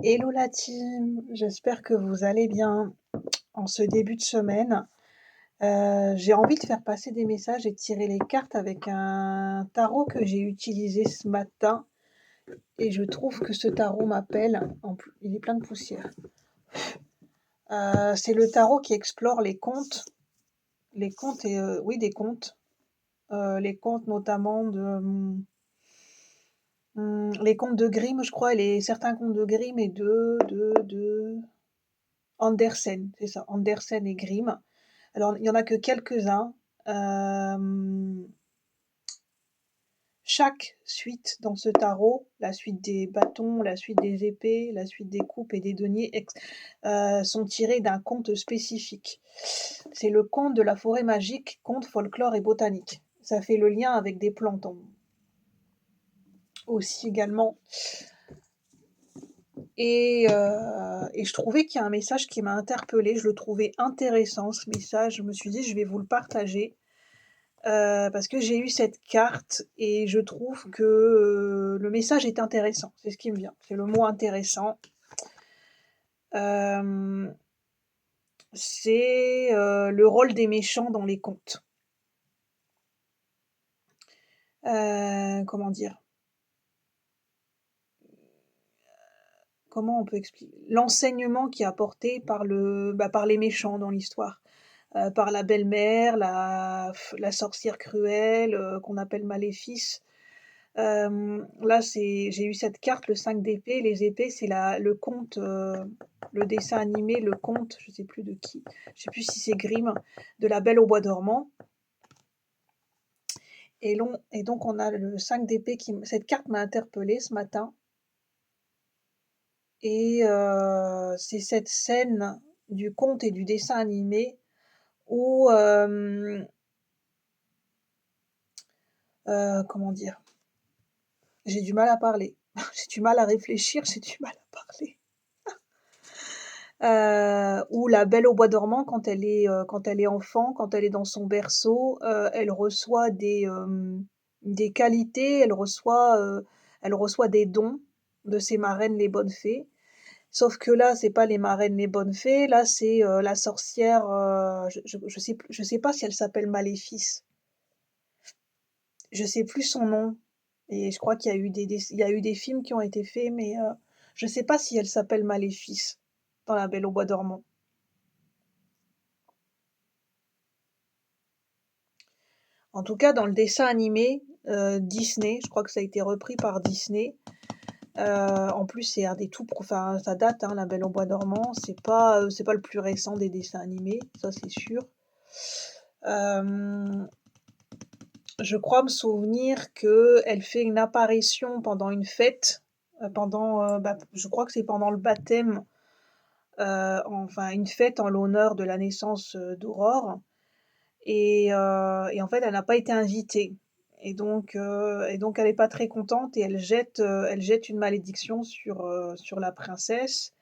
Hello la team, j'espère que vous allez bien en ce début de semaine. J'ai envie de faire passer des messages et de tirer les cartes avec un tarot que j'ai utilisé ce matin et je trouve que ce tarot m'appelle. Il est plein de poussière. C'est le tarot qui explore les contes et oui des contes, les contes notamment les contes de Grimm, je crois, et certains contes de Grimm et de Andersen, c'est ça, Andersen et Grimm. Alors, il y en a que quelques-uns. Hem, Chaque suite dans ce tarot, la suite des bâtons, la suite des épées, la suite des coupes et des deniers sont tirés d'un conte spécifique. C'est le conte de la forêt magique, conte, folklore et botanique. Ça fait le lien avec des plantes en aussi également et je trouvais qu'il y a un message qui m'a interpellée. Je le trouvais intéressant ce message. Je me suis dit: «Je vais vous le partager». Parce que j'ai eu cette carte et je trouve que, le message est intéressant. C'est ce qui me vient, c'est le mot intéressant. Hem, c'est, le rôle des méchants dans les contes. Comment dire? Comment on peut expliquer? L'enseignement qui est apporté par les méchants dans l'histoire, par la belle-mère, la sorcière cruelle, qu'on appelle Maléfice. Là, j'ai eu cette carte, le 5 d'épée. Les épées, c'est le conte, le dessin animé, le conte, je sais plus de qui, je sais plus si c'est Grimm, de La Belle au bois dormant et donc on a le 5 d'épée cette carte m'a interpellée ce matin et c'est cette scène du conte et du dessin animé où, comment dire? J'ai du mal à parler. J'ai du mal à réfléchir, j'ai du mal à parler. Où la Belle au bois dormant quand elle est enfant, quand elle est dans son berceau, elle reçoit des qualités, elle reçoit des dons de ses marraines les bonnes fées. Sauf que là, c'est pas les marraines les bonnes fées, là c'est, la sorcière, je sais pas si elle s'appelle Maléfice. Je sais plus son nom et je crois qu'il y a eu il y a eu des films qui ont été faits mais, je sais pas si elle s'appelle Maléfice dans La Belle au bois dormant. En tout cas, dans le dessin animé, Disney, je crois que ça a été repris par Disney. En plus, c'est un des tout enfin, ça date, hein, La Belle au bois dormant. C'est pas le plus récent des dessins animés, ça c'est sûr. Hem, je crois me souvenir qu'elle fait une apparition pendant une fête, je crois que c'est pendant le baptême, enfin une fête en l'honneur de la naissance, d'Aurore. Et en fait, elle n'a pas été invitée et donc elle est pas très contente et elle jette une malédiction sur la princesse.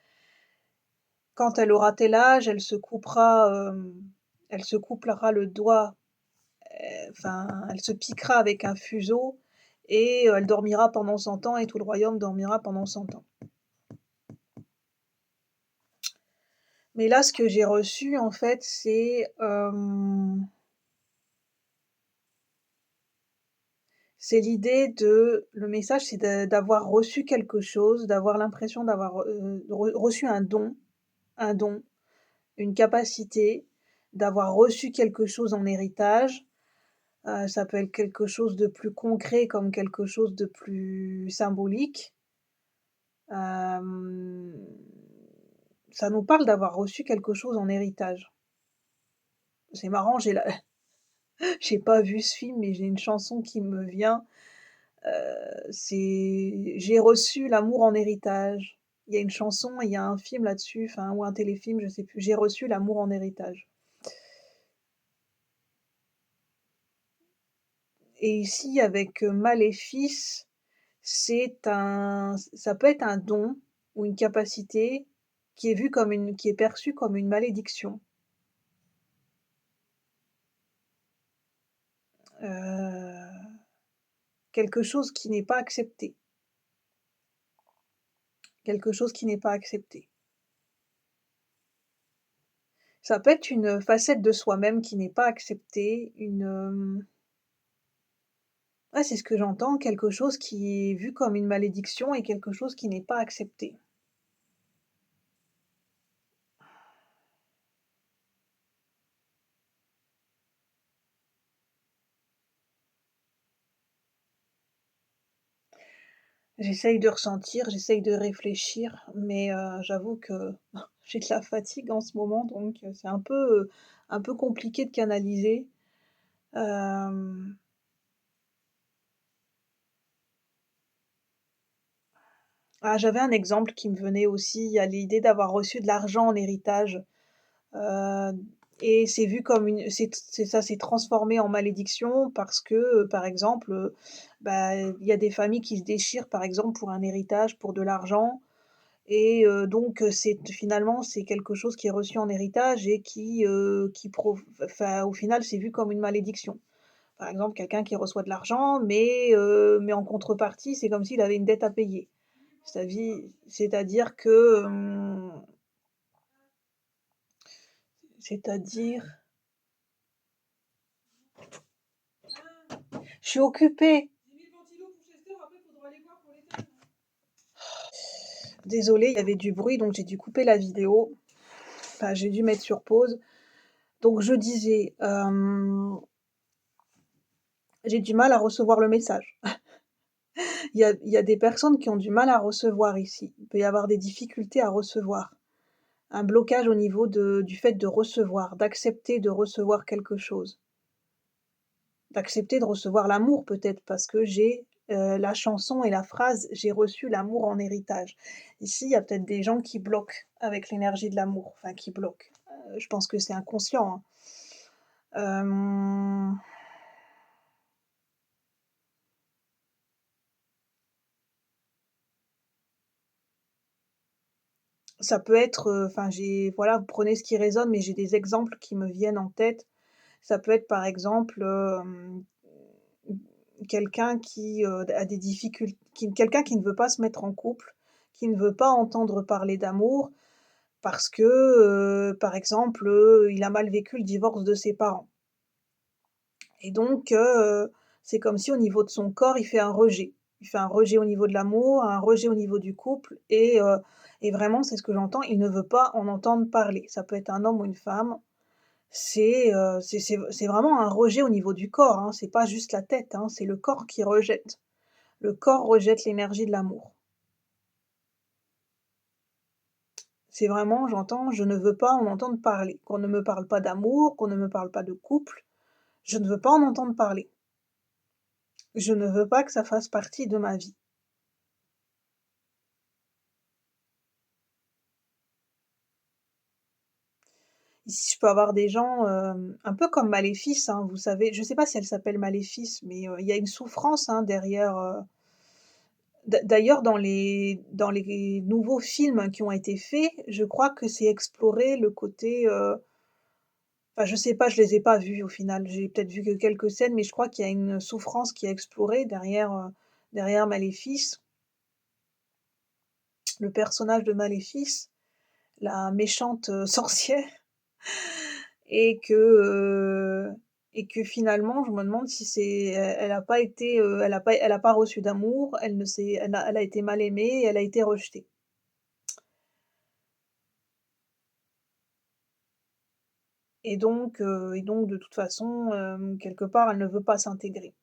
Quand elle aura tel âge, elle se coupera le doigt, enfin, elle se piquera avec un fuseau et elle dormira pendant 100 ans et tout le royaume dormira pendant 100 ans. Mais là, ce que j'ai reçu, en fait, c'est l'idée le message, c'est d'avoir reçu quelque chose, d'avoir l'impression d'avoir, reçu un don, une capacité, d'avoir reçu quelque chose en héritage. Ça peut être quelque chose de plus concret comme quelque chose de plus symbolique. Hem, Ça nous parle d'avoir reçu quelque chose en héritage. C'est marrant, j'ai pas vu ce film, mais j'ai une chanson qui me vient. C'est «J'ai reçu l'amour en héritage». Il y a une chanson, il y a un film là-dessus, enfin ou un téléfilm, je sais plus. «J'ai reçu l'amour en héritage» et ici avec, Maléfice, ça peut être un don ou une capacité qui est perçue comme une malédiction. Quelque chose qui n'est pas accepté. quelque chose qui n'est pas accepté. Ça peut être une facette de soi-même qui n'est pas acceptée, ouais, c'est ce que j'entends, quelque chose qui est vu comme une malédiction et quelque chose qui n'est pas accepté. J'essaye de ressentir, j'essaye de réfléchir, mais j'avoue que j'ai de la fatigue en ce moment, donc c'est un peu compliqué de canaliser. Hem, J'avais un exemple qui me venait aussi à l'idée d'avoir reçu de l'argent en héritage, heu et c'est vu comme une c'est ça s'est transformé en malédiction parce que, par exemple, bah, il y a des familles qui se déchirent, par exemple, pour un héritage, pour de l'argent. Et donc c'est finalement, c'est quelque chose qui est reçu en héritage et qui enfin, au final, c'est vu comme une malédiction. Par exemple, quelqu'un qui reçoit de l'argent, mais en contrepartie, c'est comme s'il avait une dette à payer. C'est-à-dire que, c'est-à-dire je suis occupée! Désolée, il y avait du bruit, donc j'ai dû couper la vidéo. Enfin, j'ai dû mettre sur pause. Donc je disais, j'ai du mal à recevoir le message. Il y a des personnes qui ont du mal à recevoir ici. Il peut y avoir des difficultés à recevoir. Un blocage au niveau du fait de recevoir, d'accepter de recevoir quelque chose. D'accepter de recevoir l'amour peut-être parce que j'ai, la chanson et la phrase: «J'ai reçu l'amour en héritage». Ici, il y a peut-être des gens qui bloquent avec l'énergie de l'amour, enfin qui bloquent. Je pense que c'est inconscient, hein. Hem, Ça peut être, enfin j'ai voilà, vous prenez ce qui résonne, mais j'ai des exemples qui me viennent en tête. Ça peut être par exemple, quelqu'un qui, a des difficultés, quelqu'un qui ne veut pas se mettre en couple, qui ne veut pas entendre parler d'amour parce que, par exemple, il a mal vécu le divorce de ses parents et donc c'est comme si au niveau de son corps, il fait un rejet. Il fait un rejet au niveau de l'amour, un rejet au niveau du couple et vraiment, c'est ce que j'entends, il ne veut pas en entendre parler. Ça peut être un homme ou une femme. C'est vraiment un rejet au niveau du corps, hein, c'est pas juste la tête, hein, c'est le corps qui rejette. Le corps rejette l'énergie de l'amour. C'est vraiment, j'entends: «Je ne veux pas en entendre parler». Qu'on ne me parle pas d'amour, qu'on ne me parle pas de couple, je ne veux pas en entendre parler. Je ne veux pas que ça fasse partie de ma vie. Ici, je peux avoir des gens, un peu comme Maléfice, hein, vous savez, je sais pas si elle s'appelle Maléfice, mais il y a une souffrance, hein, derrière, d'ailleurs dans les nouveaux films qui ont été faits, je crois que c'est exploré le côté, enfin je sais pas, je les ai pas vus au final. J'ai peut-être vu que quelques scènes, mais je crois qu'il y a une souffrance qui est explorée derrière Maléfice, le personnage de Maléfice, la méchante, sorcière et que, et que finalement je me demande si c'est elle a pas été, elle a pas reçu d'amour, elle ne s'est elle a été mal aimée et elle a été rejetée. Et donc de toute façon, quelque part, elle ne veut pas s'intégrer.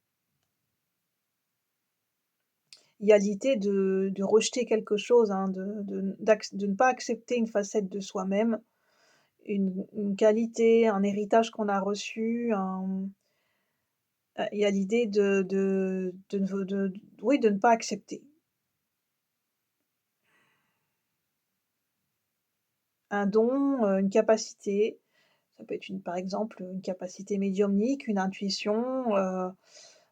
Il y a l'idée de rejeter quelque chose, hein, de ne pas accepter une facette de soi-même, une qualité, un héritage qu'on a reçu, il y a l'idée oui, de ne pas accepter. Un don, une capacité, ça peut être par exemple, une capacité médiumnique, une intuition,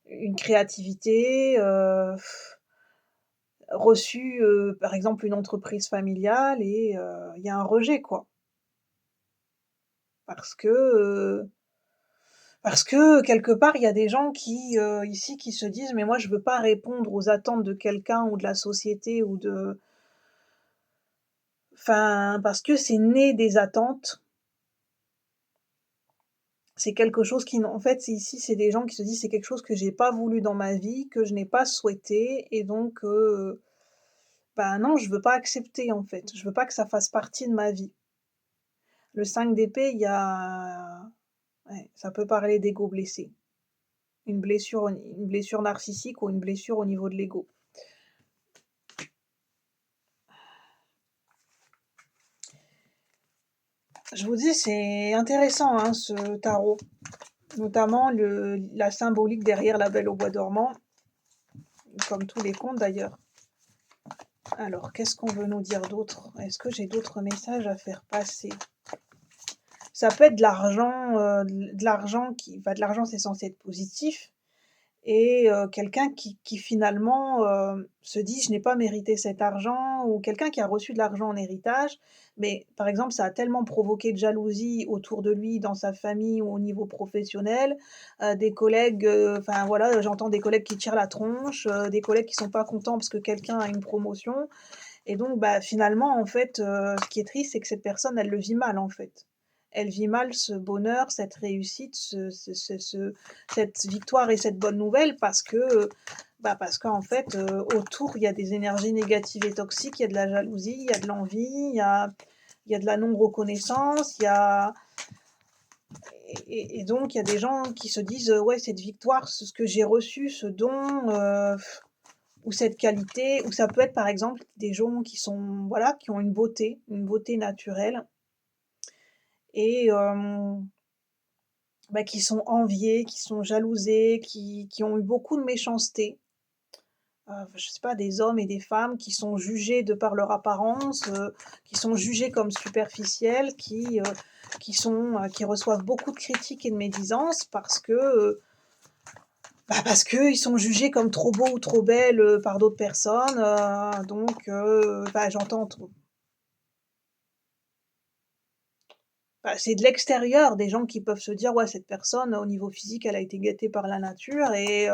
une créativité, reçu, par exemple, une entreprise familiale et il y a un rejet, quoi. Parce que, parce que quelque part, il y a des gens qui, ici, qui se disent: «Mais moi, je veux pas répondre aux attentes de quelqu'un ou de la société ou de Enfin, parce que c'est né des attentes. C'est quelque chose qui en fait, c'est ici, c'est des gens qui se disent: «C'est quelque chose que j'ai pas voulu dans ma vie, que je n'ai pas souhaité et donc bah, non, je veux pas accepter, en fait. Je veux pas que ça fasse partie de ma vie». Le 5 d'épée, il y a ouais, ça peut parler d'ego blessé. Une blessure narcissique ou une blessure au niveau de l'ego. Je vous dis, c'est intéressant, hein, ce tarot, notamment la symbolique derrière la Belle au bois dormant, comme tous les contes d'ailleurs. Alors, qu'est-ce qu'on veut nous dire d'autre? Est-ce que j'ai d'autres messages à faire passer? Ça peut être de l'argent qui de l'argent, c'est censé être positif et quelqu'un qui finalement, se dit: «Je n'ai pas mérité cet argent» ou quelqu'un qui a reçu de l'argent en héritage, mais par exemple, ça a tellement provoqué de jalousie autour de lui, dans sa famille ou au niveau professionnel, des collègues, enfin voilà, j'entends des collègues qui tirent la tronche, des collègues qui sont pas contents parce que quelqu'un a une promotion et donc bah, finalement, en fait, ce qui est triste, c'est que cette personne, elle le vit mal, en fait. Elle vit mal ce bonheur, cette réussite, cette victoire et cette bonne nouvelle parce que, bah, parce qu'en fait, autour, il y a des énergies négatives et toxiques, il y a de la jalousie, il y a de l'envie, il y a de la non-reconnaissance, il y a et donc il y a des gens qui se disent: «Ouais, cette victoire, ce que j'ai reçu, ce don, ou cette qualité», ou ça peut être par exemple des gens qui sont voilà, qui ont une beauté naturelle et bah, qui sont enviés, qui sont jalousés, qui ont eu beaucoup de méchanceté. Je sais pas, des hommes et des femmes qui sont jugés de par leur apparence, qui sont jugés comme superficiels, qui reçoivent beaucoup de critiques et de médisances parce que, bah, parce qu'ils sont jugés comme trop beaux ou trop belles, par d'autres personnes, donc bah, j'entends trop bah, c'est de l'extérieur, des gens qui peuvent se dire: «Ouais, cette personne, au niveau physique, elle a été gâtée par la nature et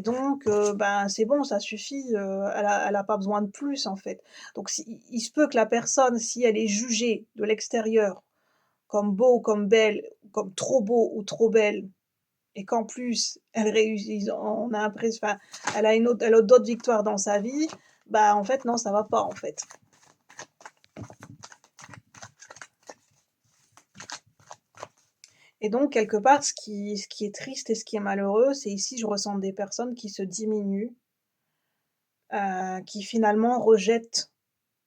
donc ben, c'est bon, ça suffit, elle a pas besoin de plus, en fait». Donc il se peut que la personne, si elle est jugée de l'extérieur comme beau ou comme belle, comme trop beau ou trop belle et qu'en plus elle réussit on a enfin, elle a d'autres victoires dans sa vie, bah, en fait, non, ça va pas, en fait. Et donc quelque part, ce qui est triste et ce qui est malheureux, c'est ici, je ressens des personnes qui se diminuent, qui finalement rejettent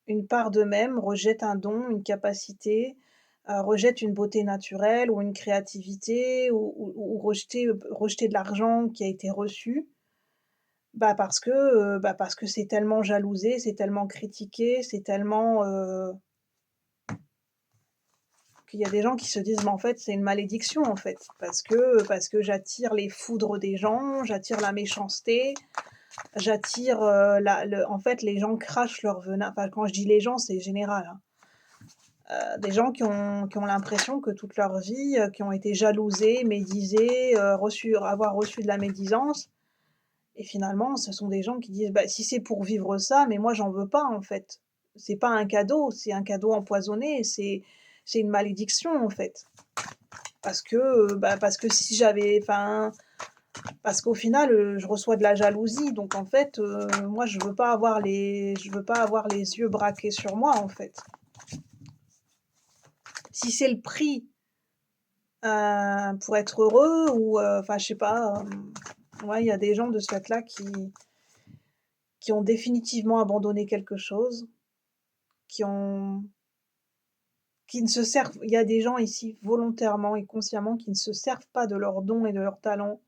une part d'eux-mêmes, rejettent un don, une capacité, rejettent une beauté naturelle ou une créativité ou rejeter de l'argent qui a été reçu, bah, parce que c'est tellement jalousé, c'est tellement critiqué, c'est tellement, qu'il y a des gens qui se disent: «Mais en fait, c'est une malédiction, en fait, parce que j'attire les foudres des gens, j'attire la méchanceté, j'attire, la le en fait, les gens crachent leur venin». Enfin, quand je dis les gens, c'est général, hein. Des gens qui ont l'impression que toute leur vie, qui ont été jalousés, médisés, avoir reçu de la médisance et finalement, ce sont des gens qui disent: «Bah, si c'est pour vivre ça, mais moi j'en veux pas, en fait. C'est pas un cadeau, c'est un cadeau empoisonné, c'est une malédiction, en fait». Parce que si j'avais enfin, parce qu'au final, je reçois de la jalousie donc en fait, moi je veux pas avoir les yeux braqués sur moi, en fait. Si c'est le prix, pour être heureux ou enfin je sais pas, ouais, il y a des gens de ce fait-là qui ont définitivement abandonné quelque chose, qui ont qui ne se servent il y a des gens ici volontairement et consciemment qui ne se servent pas de leurs dons et de leurs talents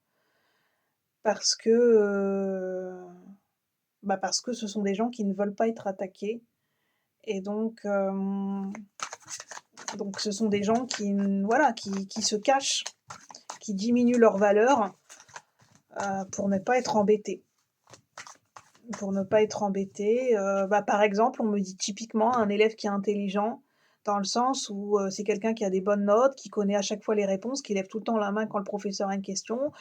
parce que, bah, parce que ce sont des gens qui ne veulent pas être attaqués et donc ce sont des gens qui n voilà, qui se cachent, qui diminuent leur valeur, pour ne pas être embêtés. Pour ne pas être embêtés, bah, par exemple, on me dit typiquement un élève qui est intelligent, dans le sens où, c'est quelqu'un qui a des bonnes notes, qui connaît à chaque fois les réponses, qui lève tout le temps la main quand le professeur a une question.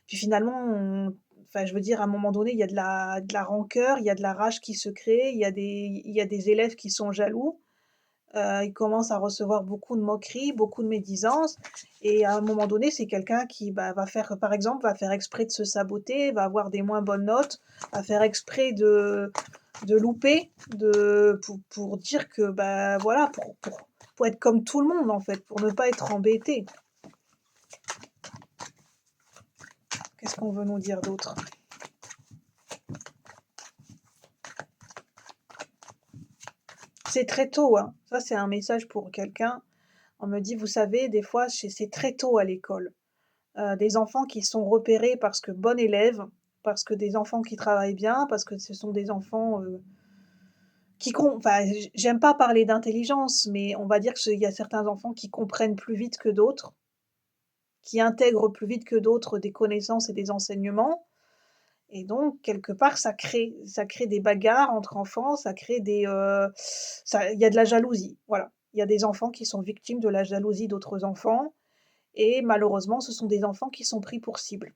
Puis finalement, enfin, je veux dire, à un moment donné, il y a de la rancœur, il y a de la rage qui se crée, il y a des élèves qui sont jaloux il commence à recevoir beaucoup de moqueries, beaucoup de médisances et à un moment donné, c'est quelqu'un qui, bah, va faire par exemple, va faire exprès de se saboter, va avoir des moins bonnes notes, va faire exprès de louper, pour dire que, bah, voilà, pour être comme tout le monde, en fait, pour ne pas être embêté. Qu'est-ce qu'on veut nous dire d'autre? C'est très tôt, hein. Ça, c'est un message pour quelqu'un. On me dit: «Vous savez, des fois, c'est très tôt à l'école». Des enfants qui sont repérés parce que bon élève, parce que des enfants qui travaillent bien, parce que ce sont des enfants, enfin, j'aime pas parler d'intelligence, mais on va dire qu'il y a certains enfants qui comprennent plus vite que d'autres, qui intègrent plus vite que d'autres des connaissances et des enseignements et donc quelque part ça crée des bagarres entre enfants, ça crée il y a de la jalousie, voilà. Il y a des enfants qui sont victimes de la jalousie d'autres enfants et malheureusement, ce sont des enfants qui sont pris pour cible.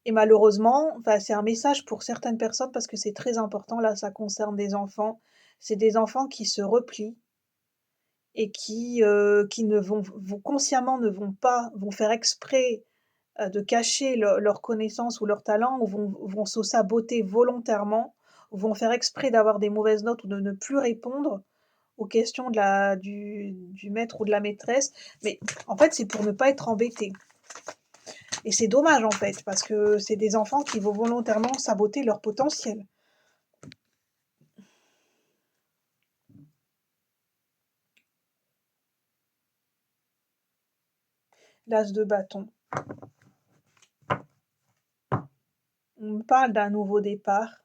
Et malheureusement, enfin, c'est un message pour certaines personnes parce que c'est très important, là, ça concerne des enfants. C'est des enfants qui se replient et qui ne vont consciemment ne vont pas vont faire exprès, de cacher leurs connaissances ou leurs talents ou vont se saboter volontairement, ou vont faire exprès d'avoir des mauvaises notes ou de ne plus répondre aux questions du maître ou de la maîtresse. Mais en fait, c'est pour ne pas être embêtés. Et c'est dommage en fait, parce que c'est des enfants qui vont volontairement saboter leur potentiel. L'as de bâton. On me parle d'un nouveau départ.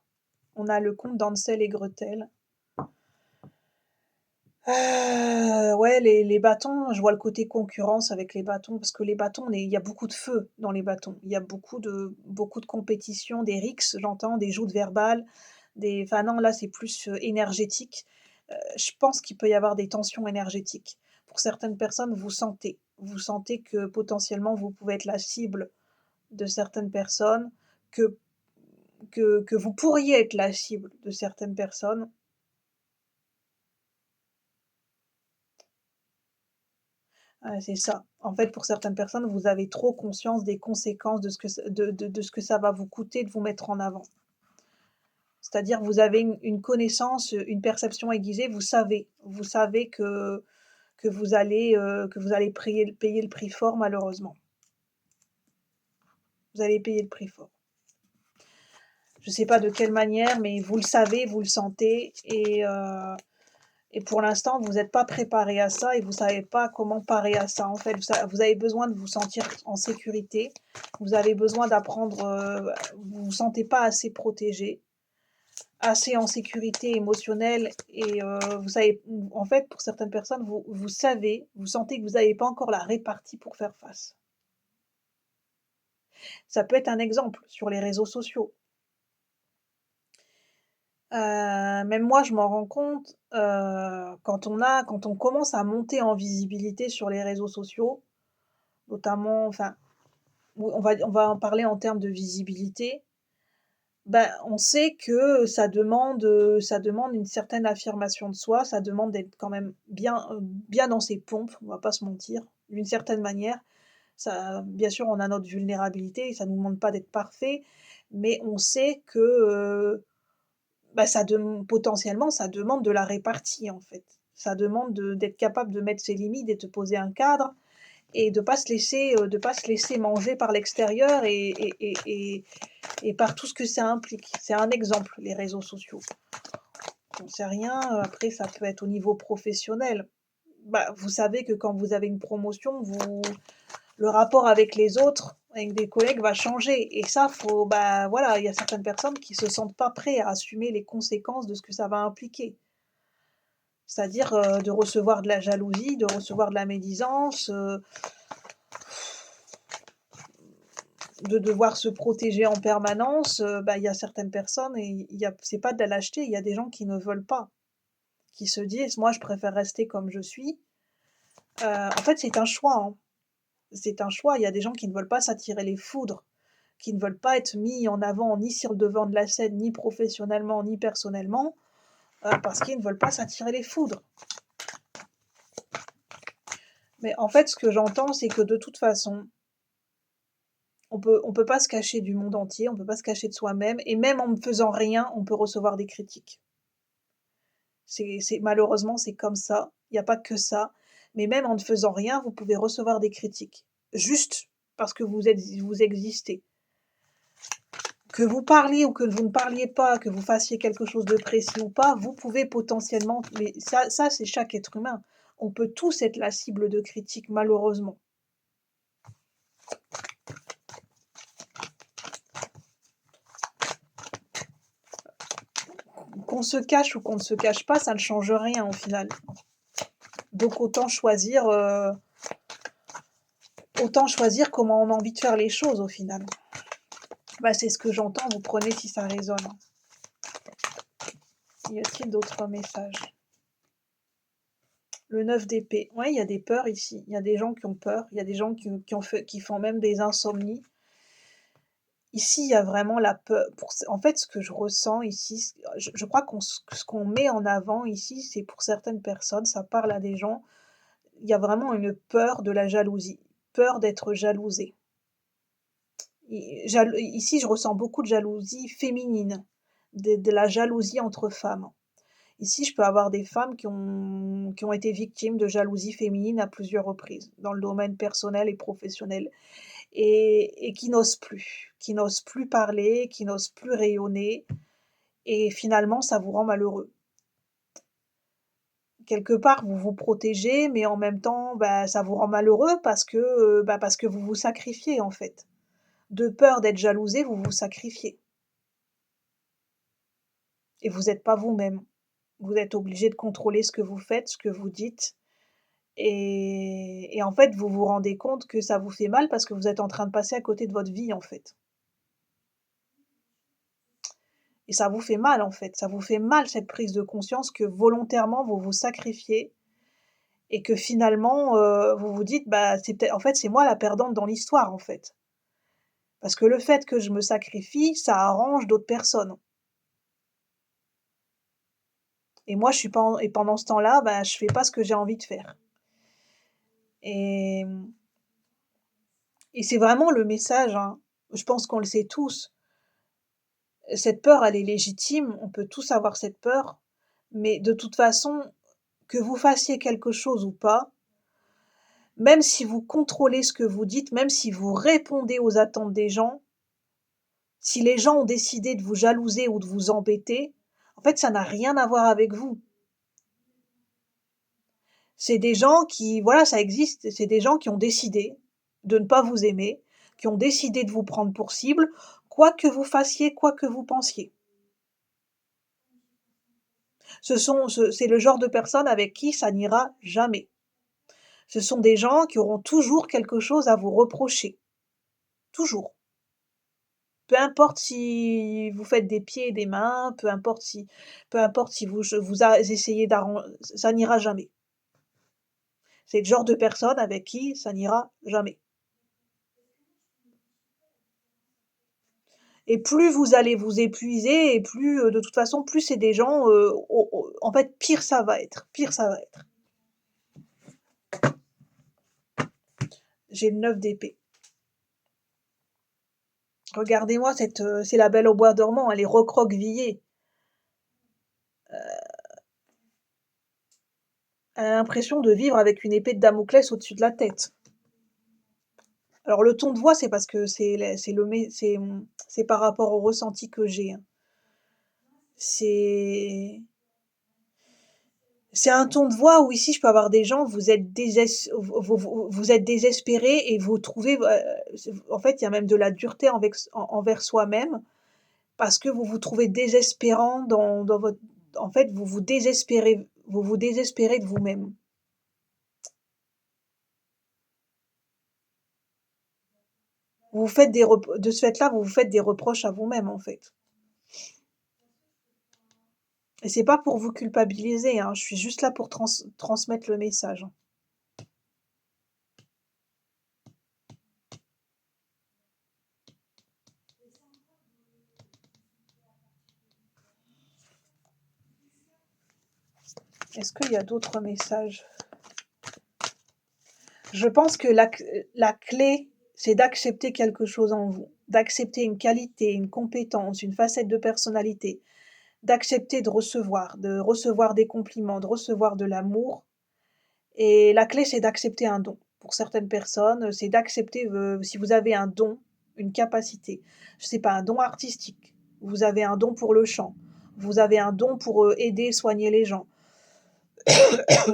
On a le conte d'Hansel et Gretel. Ouais, les bâtons, je vois le côté concurrence avec les bâtons, parce que les bâtons, il y a beaucoup de feu dans les bâtons. Il y a beaucoup de compétition, des rixes, j'entends, des joutes verbales, enfin non, là, c'est plus énergétique. Je pense qu'il peut y avoir des tensions énergétiques. Pour certaines personnes, vous sentez que potentiellement vous pouvez être la cible de certaines personnes, que, que vous pourriez être la cible de certaines personnes. C'est ça. En fait, pour certaines personnes, vous avez trop conscience des conséquences de ce que ça va vous coûter de vous mettre en avant. C'est-à-dire, vous avez une connaissance, une perception aiguisée, vous savez que vous allez payer le prix fort malheureusement. Vous allez payer le prix fort. Je ne sais pas de quelle manière, mais vous le savez, vous le sentez et pour l'instant, vous n'êtes pas préparé à ça et vous savez pas comment parer à ça, en fait. Vous avez besoin de vous sentir en sécurité. Vous avez besoin d'apprendre, vous vous sentez pas assez protégé, assez en sécurité émotionnelle et vous savez en fait, pour certaines personnes, vous sentez que vous n'avez pas encore la répartie pour faire face. Ça peut être un exemple sur les réseaux sociaux. Même moi, je m'en rends compte, quand on commence à monter en visibilité sur les réseaux sociaux, notamment enfin, on va en parler en termes de visibilité, ben, on sait que ça demande une certaine affirmation de soi, ça demande d'être quand même bien dans ses pompes, on va pas se mentir, d'une certaine manière. Ça bien sûr, on a notre vulnérabilité et ça nous demande pas d'être parfait, mais on sait que, bah, potentiellement, ça demande de la répartie, en fait. Ça demande d'être capable de mettre ses limites et de poser un cadre et de pas se laisser manger par l'extérieur et par tout ce que ça implique. C'est un exemple, les réseaux sociaux. J'en sais rien, après ça peut être au niveau professionnel. Bah, vous savez que quand vous avez une promotion, le rapport avec les autres, avec des collègues va changer et ça, bah, voilà, il y a certaines personnes qui se sentent pas prêts à assumer les conséquences de ce que ça va impliquer. C'est-à-dire, de recevoir de la jalousie, de recevoir de la médisance, de devoir se protéger en permanence, bah, il y a certaines personnes et c'est pas de la lâcheté, il y a des gens qui ne veulent pas, qui se disent: «Moi, je préfère rester comme je suis». En fait, c'est un choix, hein. C'est un choix. Il y a des gens qui ne veulent pas s'attirer les foudres, qui ne veulent pas être mis en avant ni sur le devant de la scène, ni professionnellement, ni personnellement. parce qu'ils ne veulent pas s'attirer les foudres. Mais en fait, ce que j'entends, c'est que de toute façon, on peut pas se cacher du monde entier, on peut pas se cacher de soi-même, et même en ne faisant rien, on peut recevoir des critiques. Malheureusement, c'est comme ça. Il n'y a pas que ça. Mais même en ne faisant rien, vous pouvez recevoir des critiques. Juste parce que vous existez. Que vous parliez ou que vous ne parliez pas, que vous fassiez quelque chose de précis ou pas, vous pouvez potentiellement, mais ça c'est chaque être humain. On peut tous être la cible de critiques, malheureusement. Qu'on se cache ou qu'on ne se cache pas, ça ne change rien au final. Donc autant choisir comment on a envie de faire les choses au final. Bah, c'est ce que j'entends, vous prenez si ça résonne. Y a-t-il d'autres messages? Le 9 d'épée. Ouais, il y a des peurs ici. Il y a des gens qui ont peur. Il y a des gens qui font même des insomnies. Ici, il y a vraiment la peur. En fait, ce que je ressens ici, je crois ce qu'on met en avant ici, c'est pour certaines personnes, ça parle à des gens, il y a vraiment une peur de la jalousie, peur d'être jalousé. Ici, je ressens beaucoup de jalousie féminine, de la jalousie entre femmes. Ici, je peux avoir des femmes qui ont été victimes de jalousie féminine à plusieurs reprises, dans le domaine personnel et professionnel, et qui n'osent plus parler, qui n'osent plus rayonner, et finalement, ça vous rend malheureux. Quelque part, vous vous protégez, mais en même temps, bah, ça vous rend malheureux parce que vous vous sacrifiez, en fait. De peur d'être jalousé, vous vous sacrifiez. Et vous n'êtes pas vous-même. Vous êtes obligé de contrôler ce que vous faites, ce que vous dites. Et en fait, vous vous rendez compte que ça vous fait mal parce que vous êtes en train de passer à côté de votre vie, en fait. Et ça vous fait mal, en fait. Ça vous fait mal, cette prise de conscience que volontairement, vous vous sacrifiez et que finalement, vous vous dites: «Bah, c'est peut-être en fait, c'est moi la perdante dans l'histoire, en fait». Parce que le fait que je me sacrifie, ça arrange d'autres personnes. Et moi, je suis pas en et pendant ce temps-là, bah, je fais pas ce que j'ai envie de faire. Et et c'est vraiment le message, hein. Je pense qu'on le sait tous. Cette peur, elle est légitime, on peut tous avoir cette peur, mais de toute façon, que vous fassiez quelque chose ou pas, même si vous contrôlez ce que vous dites, même si vous répondez aux attentes des gens, si les gens ont décidé de vous jalouser ou de vous embêter, en fait, ça n'a rien à voir avec vous. C'est des gens qui, voilà, ça existe, c'est des gens qui ont décidé de ne pas vous aimer, qui ont décidé de vous prendre pour cible, quoi que vous fassiez, quoi que vous pensiez. C'est le genre de personnes avec qui ça n'ira jamais. Ce sont des gens qui auront toujours quelque chose à vous reprocher. Toujours. Peu importe si vous faites des pieds et des mains, peu importe si essayez d'arranger, ça n'ira jamais. C'est le genre de personne avec qui ça n'ira jamais. Et plus vous allez vous épuiser et plus, de toute façon, plus c'est des gens, en fait, pire ça va être. J'ai le 9 d'épée. Regardez-moi c'est la Belle au bois dormant, elle est recroquevillée. Elle a l'impression de vivre avec une épée de Damoclès au-dessus de la tête. Alors le ton de voix, c'est parce que c'est par rapport au ressenti que j'ai, hein. C'est c'est un ton de voix où ici je peux avoir des gens, vous êtes désespérés et vous trouvez, en fait, il y a même de la dureté envers soi-même parce que vous vous trouvez désespérant dans votre en fait, vous vous désespérez de vous-même. Vous vous faites des rep De ce fait-là, vous vous faites des reproches à vous-même, en fait. Et c'est pas pour vous culpabiliser, hein, je suis juste là pour transmettre le message. Est-ce qu'il y a d'autres messages? Je pense que la clé, c'est d'accepter quelque chose en vous, d'accepter une qualité, une compétence, une facette de personnalité, d'accepter de recevoir des compliments, de recevoir de l'amour et la clé, c'est d'accepter un don. Pour certaines personnes, c'est d'accepter, si vous avez un don, une capacité, je sais pas, un don artistique, vous avez un don pour le chant, vous avez un don pour, aider, soigner les gens,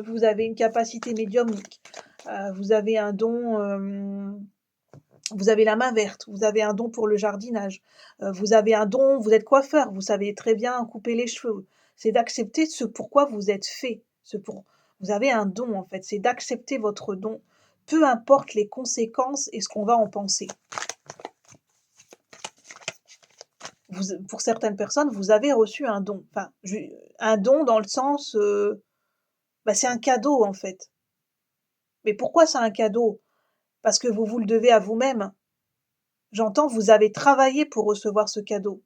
vous avez une capacité médiumnique, vous avez un don, vous avez la main verte, vous avez un don pour le jardinage, vous avez un don, vous êtes coiffeur, vous savez très bien couper les cheveux. C'est d'accepter ce pourquoi vous êtes fait, ce pour vous avez un don en fait, c'est d'accepter votre don, peu importe les conséquences et ce qu'on va en penser. Vous pour certaines personnes, vous avez reçu un don, enfin, un don dans le sens, bah, c'est un cadeau en fait. Mais pourquoi c'est un cadeau? Parce que vous vous le devez à vous-même. J'entends, vous avez travaillé pour recevoir ce cadeau.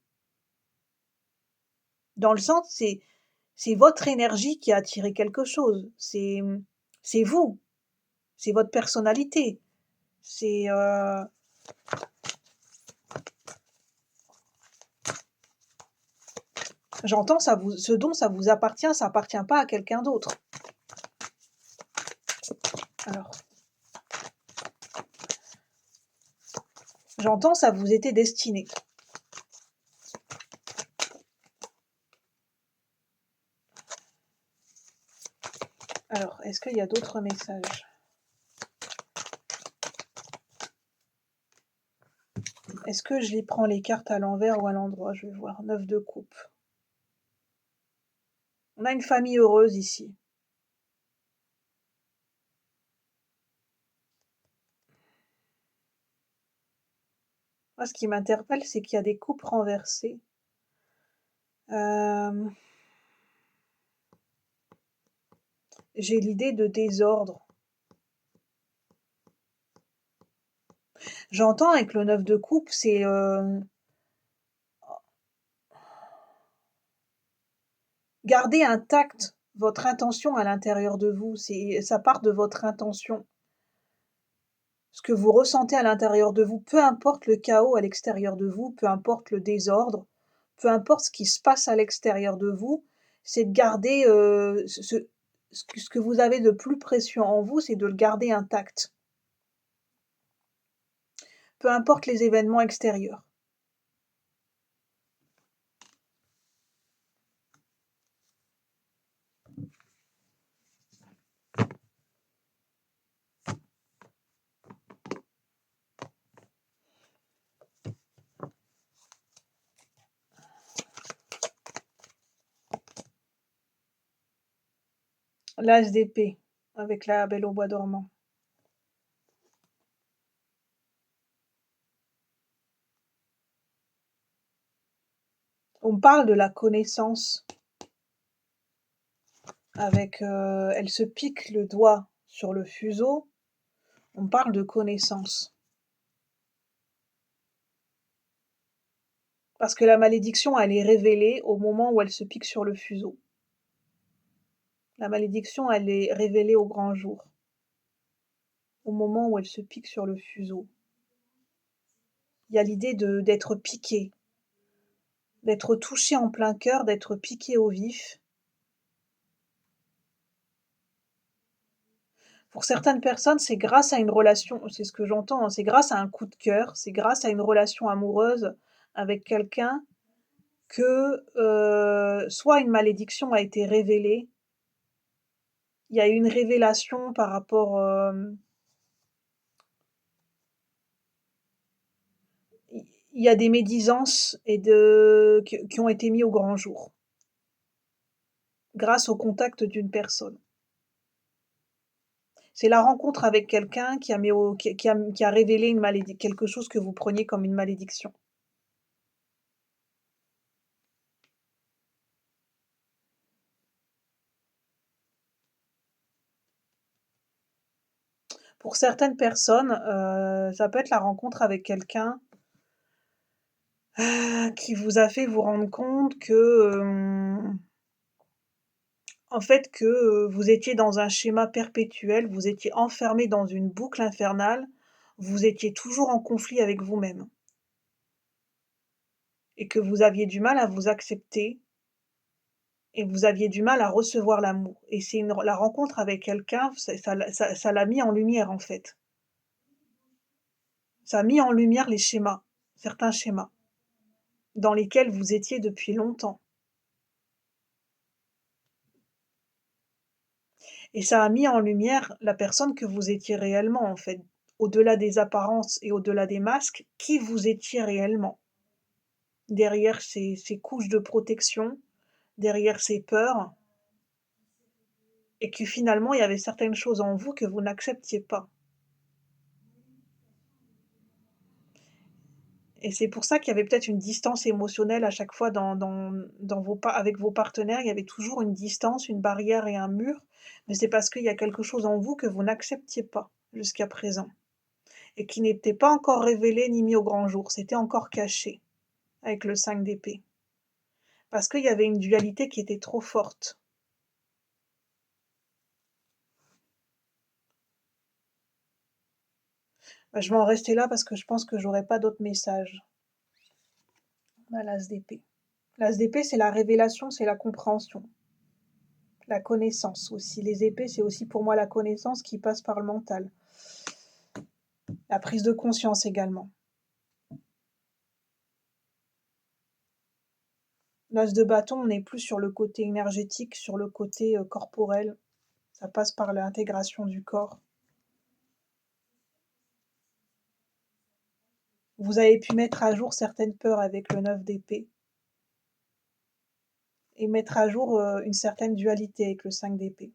Dans le sens, c'est votre énergie qui a attiré quelque chose. C'est vous, c'est votre personnalité. C'est, j'entends ce don, ça vous appartient, ça appartient pas à quelqu'un d'autre. Alors, j'entends, ça vous était destiné. Alors, est-ce qu'il y a d'autres messages? Est-ce que je les prends les cartes à l'envers ou à l'endroit? Je vais voir. 9 de coupe. On a une famille heureuse ici. Moi, ce qui m'interpelle, c'est qu'il y a des coupes renversées. J'ai l'idée de désordre. J'entends avec le 9 de coupe, c'est, garder intacte votre intention à l'intérieur de vous, ça part de votre intention. Ce que vous ressentez à l'intérieur de vous, peu importe le chaos à l'extérieur de vous, peu importe le désordre, peu importe ce qui se passe à l'extérieur de vous, c'est de garder, ce que vous avez de plus précieux en vous, c'est de le garder intact. Peu importe les événements extérieurs. L'as d'épée, avec la Belle au bois dormant. On parle de la connaissance avec, elle se pique le doigt sur le fuseau, on parle de connaissance. Parce que la malédiction, elle est révélée au moment où elle se pique sur le fuseau. La malédiction, elle est révélée au grand jour, au moment où elle se pique sur le fuseau. Il y a l'idée d'être piqué, d'être touché en plein cœur, d'être piqué au vif. Pour certaines personnes, c'est grâce à une relation, c'est ce que j'entends, hein, c'est grâce à un coup de cœur, c'est grâce à une relation amoureuse avec quelqu'un que, soit une malédiction a été révélée, il y a eu une révélation par rapport, il y a des médisances qui ont été mis au grand jour, grâce au contact d'une personne. C'est la rencontre avec quelqu'un qui a mis au qui a révélé quelque chose que vous preniez comme une malédiction. Pour certaines personnes, ça peut être la rencontre avec quelqu'un, qui vous a fait vous rendre compte que, En fait que, vous étiez dans un schéma perpétuel, vous étiez enfermé dans une boucle infernale, vous étiez toujours en conflit avec vous-même et que vous aviez du mal à vous accepter et vous aviez du mal à recevoir l'amour et c'est une la rencontre avec quelqu'un, ça l'a mis en lumière, en fait. Ça a mis en lumière les schémas, certains schémas, dans lesquels vous étiez depuis longtemps et ça a mis en lumière la personne que vous étiez réellement, en fait. Au-delà des apparences et au-delà des masques, qui vous étiez réellement. Derrière ces couches de protection, derrière ces peurs et que finalement il y avait certaines choses en vous que vous n'acceptiez pas et c'est pour ça qu'il y avait peut-être une distance émotionnelle à chaque fois dans vos pa avec vos partenaires, il y avait toujours une distance, une barrière et un mur, mais c'est parce qu'il y a quelque chose en vous que vous n'acceptiez pas jusqu'à présent et qui n'était pas encore révélé ni mis au grand jour, c'était encore caché avec le 5 d'épée. Parce qu'il y avait une dualité qui était trop forte. Bah, je vais en rester là parce que je pense que j'aurai pas d'autres messages. À l'as d'épée. L'as d'épée, c'est la révélation, c'est la compréhension, la connaissance aussi. Les épées, c'est aussi pour moi la connaissance qui passe par le mental. La prise de conscience également. L'as de bâton, on n'est plus sur le côté énergétique, sur le côté corporel. Ça passe par l'intégration du corps. Vous avez pu mettre à jour certaines peurs avec le 9 d'épée et mettre à jour une certaine dualité avec le 5 d'épée.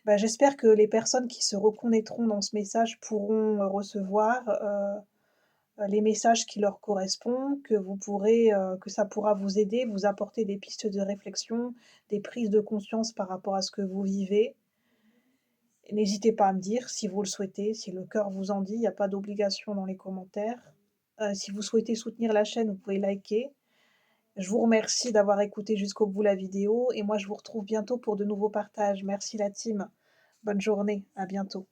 Bah, j'espère que les personnes qui se reconnaîtront dans ce message pourront recevoir les messages qui leur correspondent, que vous pourrez, que ça pourra vous aider, vous apporter des pistes de réflexion, des prises de conscience par rapport à ce que vous vivez. Et n'hésitez pas à me dire si vous le souhaitez, si le cœur vous en dit, il n'y a pas d'obligation dans les commentaires. Si vous souhaitez soutenir la chaîne, vous pouvez liker. Je vous remercie d'avoir écouté jusqu'au bout la vidéo et moi je vous retrouve bientôt pour de nouveaux partages. Merci la team. Bonne journée, à bientôt.